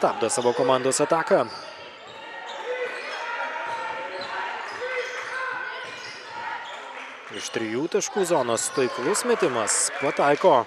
stabdo savo komandos ataką. Iš 3 taškų zonos taiklus metimas pataiko.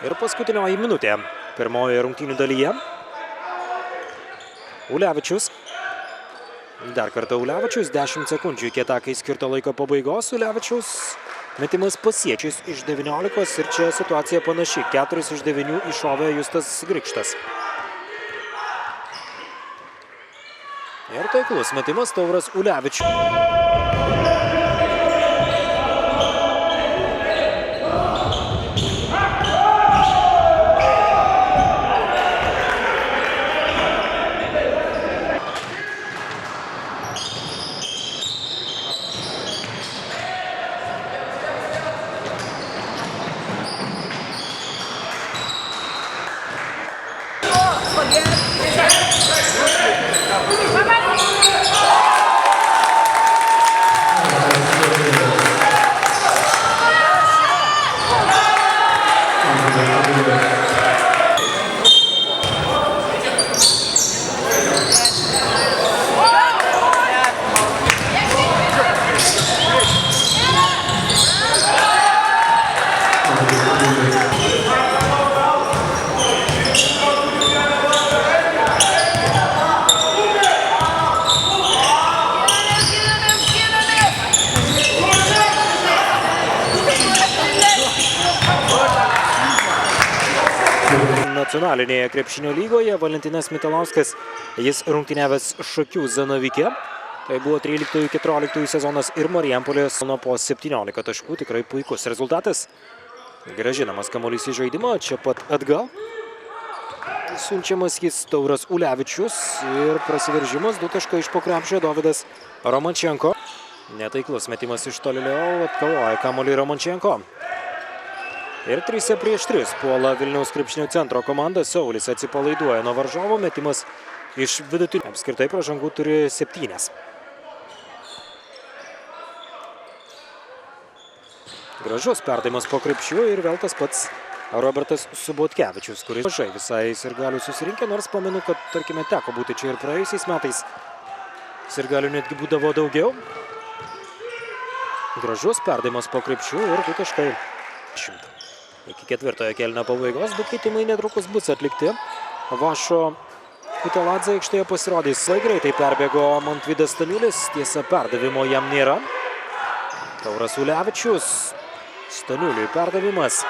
Ir paskutinioji minutė pirmojoje rungtynių dalyje. Ulevičius. Dar kartą Ulevičius, 10 sekundžių iki atakai skirto laiko pabaigos. Ulevičius metimas pasiečiais iš 19 ir čia situacija panaši. 4 iš 9 iššovė Justas Grikštas. Ir taiklus metimas Tauras Ulevičius. Nacionalinėje krepšinio lygoje Valentinas Mitalauskas, jis rungtyniavęs Šakių Zanavike. Tai buvo 13-14 sezonas ir Marijampolės po 17 taškų. Tikrai puikus rezultatas. Grąžinamas kamuolys į žaidimą, čia pat atgal. Siunčiamas jis Tauras Ulevičius ir prasiveržimas, 2 taškai iš po krepšio Dovydas Romančenko. Netaiklus metimas iš tolėliau, atkovoja kamuolį Romančenko. Ir 3 prieš 3 puola Vilniaus krepšinio centro komanda. Saulis atsipalaiduoja nuo varžovo, metimas iš vidutinio. Apskritai pražangų turi 7. Gražus perdavimas po krepšiu ir vėl tas pats Robertas Subotkevičius, kuris mažai visai sirgalių susirinkę, nors pamenu, kad, tarkime, teko būti čia ir praėjusiais metais. Sirgalių netgi būdavo daugiau. Gražus perdavimas po krepšiu ir 2 taškai. Iki 4 kėlinio pabaigos 2 keitimai netrukus bus atlikti. Vašo Italadze aikštėje pasirodys. Greitai perbėgo Mantvydas Staniulis, tiesa perdavimo jam nėra. Tauras Ulevičius, Staniuliui perdavimas.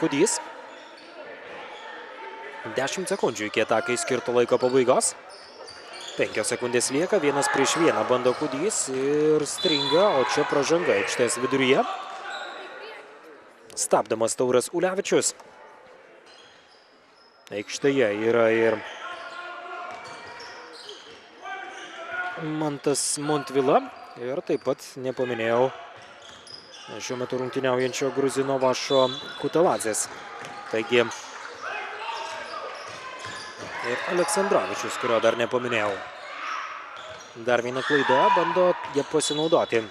Kudys. 10 sekundžių iki atakai skirto laiko pabaigos. 5 sekundės lieka, 1 prieš 1 bando Kudys ir stringa, o čia pražanga aikštės viduryje. Stabdamas Tauras Ulevičius. Aikštėje yra ir Mantas Montvila. Ir taip pat nepaminėjau šiuo metu rungtyniaujančio gruzino Vašo Kutaladzės. Taigi ir Aleksandravičius, kurio dar nepaminėjau. Dar viena klaida, bando ją pasinaudoti.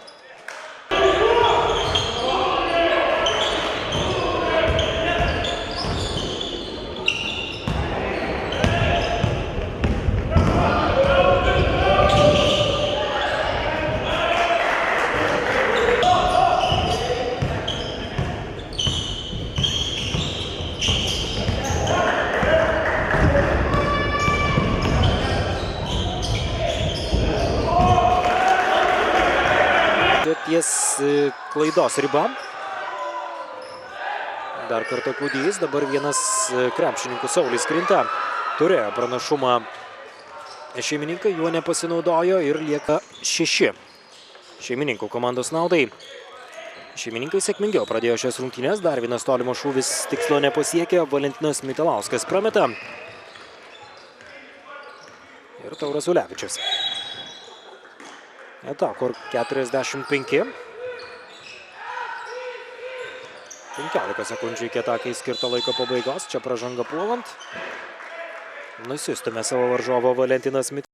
Ties klaidos riba. Dar kartą Kudys, dabar vienas krepšininkų Saulis Krinta. Turėjo pranašumą šeimininkai, juo nepasinaudojo ir lieka 6 šeimininkų komandos naudai. Šeimininkai sėkmingiau pradėjo šias rungtynes, dar vienas tolimo šūvis tikslo nepasiekė, Valentinas Mitalauskas prameta. Ir Tauras Ulevičius. Kur 45. 15 sekundžių iki atakai skirto laiko pabaigos. Čia pražanga puolant. Nusistumė savo varžovo Valentinas Mitalauskas.